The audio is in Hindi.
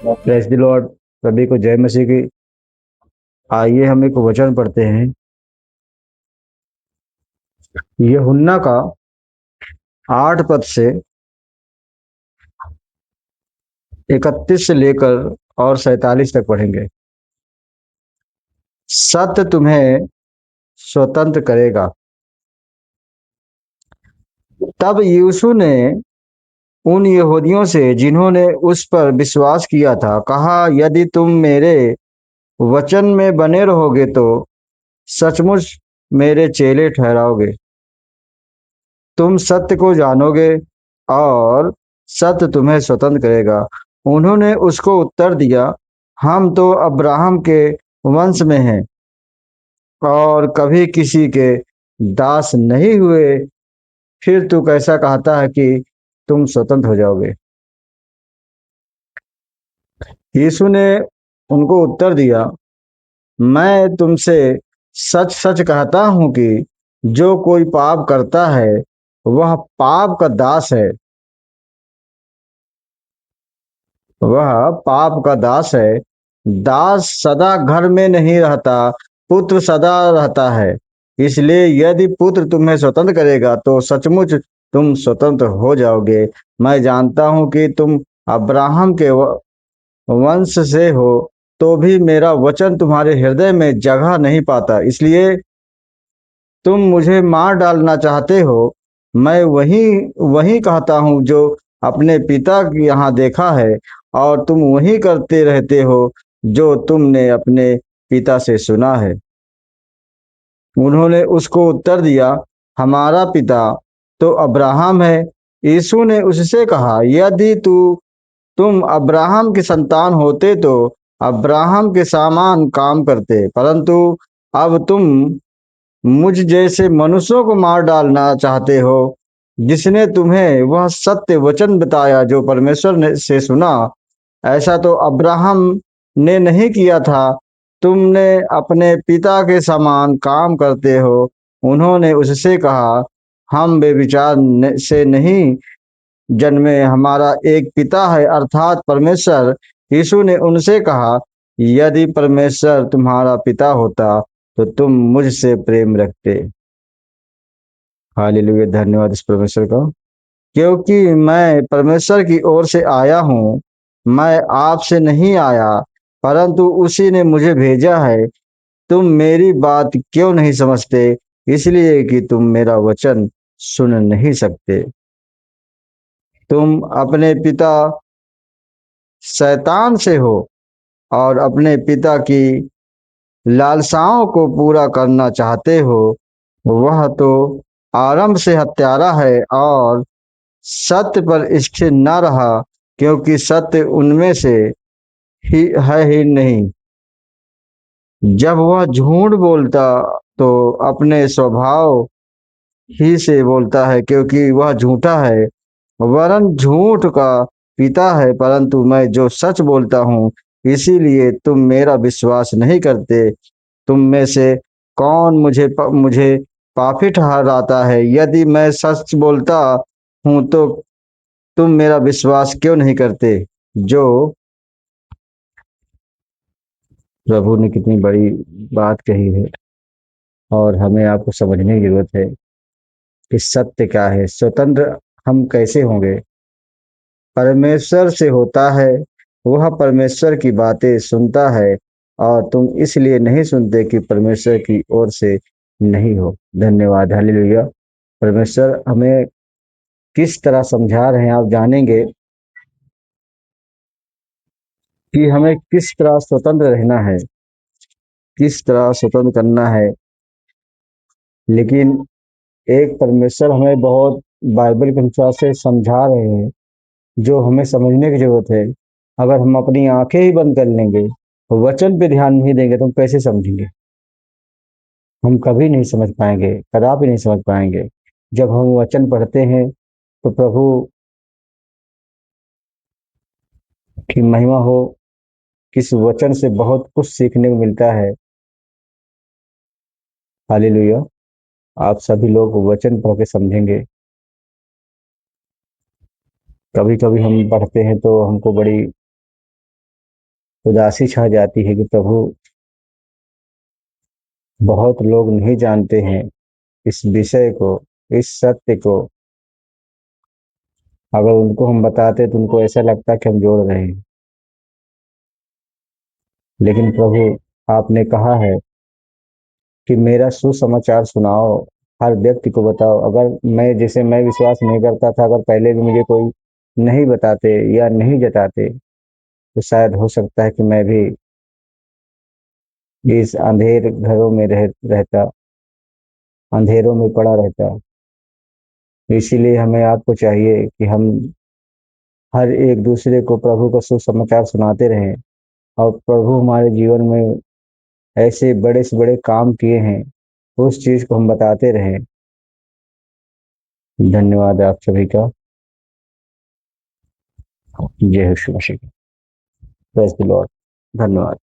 Praise the Lord. सभी को जय मसीह की। आइए हम एक वचन पढ़ते हैं यूहन्ना का 8 पद से 31 से लेकर और 47 तक पढ़ेंगे। सत्य तुम्हें स्वतंत्र करेगा। तब यीशु ने उन यहूदियों से जिन्होंने उस पर विश्वास किया था कहा, यदि तुम मेरे वचन में बने रहोगे तो सचमुच मेरे चेले ठहराओगे। तुम सत्य को जानोगे और सत्य तुम्हें स्वतंत्र करेगा। उन्होंने उसको उत्तर दिया, हम तो अब्राहम के वंश में हैं और कभी किसी के दास नहीं हुए, फिर तू कैसा कहता है कि तुम स्वतंत्र हो जाओगे। यीशु ने उनको उत्तर दिया, मैं तुमसे सच सच कहता हूं कि जो कोई पाप करता है वह पाप का दास है। वह पाप का दास है। दास सदा घर में नहीं रहता, पुत्र सदा रहता है। इसलिए यदि पुत्र तुम्हें स्वतंत्र करेगा तो सचमुच तुम स्वतंत्र हो जाओगे। मैं जानता हूं कि तुम अब्राहम के वंश से हो, तो भी मेरा वचन तुम्हारे हृदय में जगह नहीं पाता। इसलिए तुम मुझे मार डालना चाहते हो। मैं वही वही कहता हूँ जो अपने पिता के यहाँ देखा है, और तुम वही करते रहते हो जो तुमने अपने पिता से सुना है। उन्होंने उसको उत्तर दिया, हमारा पिता तो अब्राहम है। यीशु ने उससे कहा, यदि तुम अब्राहम की संतान होते तो अब्राहम के समान काम करते, परंतु अब तुम मुझ जैसे मनुष्यों को मार डालना चाहते हो। जिसने तुम्हें वह सत्य वचन बताया जो परमेश्वर ने से सुना, ऐसा तो अब्राहम ने नहीं किया था। तुमने अपने पिता के समान काम करते हो। उन्होंने उससे कहा, हम बेविचार से नहीं जन्मे, हमारा एक पिता है अर्थात परमेश्वर। यीशु ने उनसे कहा, यदि परमेश्वर तुम्हारा पिता होता तो तुम मुझसे प्रेम रखते। हालेलुया, धन्यवाद इस परमेश्वर का, क्योंकि मैं परमेश्वर की ओर से आया हूँ। मैं आपसे नहीं आया, परंतु उसी ने मुझे भेजा है। तुम मेरी बात क्यों नहीं समझते? इसलिए कि तुम मेरा वचन सुन नहीं सकते। तुम अपने पिता शैतान से हो और अपने पिता की लालसाओं को पूरा करना चाहते हो। वह तो आरंभ से हत्यारा है और सत्य पर स्थिर न रहा, क्योंकि सत्य उनमें से ही नहीं। जब वह झूठ बोलता तो अपने स्वभाव ही से बोलता है, क्योंकि वह झूठा है वरन झूठ का पिता है। परंतु मैं जो सच बोलता हूँ, इसीलिए तुम मेरा विश्वास नहीं करते। तुम में से कौन मुझे पापी ठहराता है? यदि मैं सच बोलता हूँ तो तुम मेरा विश्वास क्यों नहीं करते? जो प्रभु ने कितनी बड़ी बात कही है, और हमें आपको समझने की जरूरत है कि सत्य क्या है। स्वतंत्र हम कैसे होंगे? परमेश्वर से होता है। वह परमेश्वर की बातें सुनता है, और तुम इसलिए नहीं सुनते कि परमेश्वर की ओर से नहीं हो। धन्यवाद, हालेलुया। परमेश्वर हमें किस तरह समझा रहे हैं, आप जानेंगे कि हमें किस तरह स्वतंत्र रहना है, किस तरह स्वतंत्र करना है। लेकिन एक परमेश्वर हमें बहुत बाइबल के अनुसार से समझा रहे हैं, जो हमें समझने की जरूरत है। अगर हम अपनी आंखें ही बंद कर लेंगे, वचन पे ध्यान नहीं देंगे, तो हम कैसे समझेंगे? हम कभी नहीं समझ पाएंगे, कदापि नहीं समझ पाएंगे। जब हम वचन पढ़ते हैं तो प्रभु की महिमा हो। किस वचन से बहुत कुछ सीखने को मिलता है। हालेलुया। आप सभी लोग वचन पढ़ के समझेंगे। कभी कभी हम पढ़ते हैं तो हमको बड़ी उदासी छा जाती है कि प्रभु बहुत लोग नहीं जानते हैं इस विषय को, इस सत्य को। अगर उनको हम बताते तो उनको ऐसा लगता कि हम जोड़ रहे हैं। लेकिन प्रभु आपने कहा है कि मेरा सुसमाचार सुनाओ, हर व्यक्ति को बताओ। अगर मैं, जैसे मैं विश्वास नहीं करता था, अगर पहले भी मुझे कोई नहीं बताते या नहीं जताते तो शायद हो सकता है कि मैं भी इस अंधेर घरों में रहता, अंधेरों में पड़ा रहता। इसीलिए हमें आपको चाहिए कि हम हर एक दूसरे को प्रभु का सुसमाचार सुनाते रहें, और प्रभु हमारे जीवन में ऐसे बड़े से बड़े काम किए हैं, उस चीज को हम बताते रहें। धन्यवाद आप सभी का। जय Yeshu Masih. Praise the lord. धन्यवाद।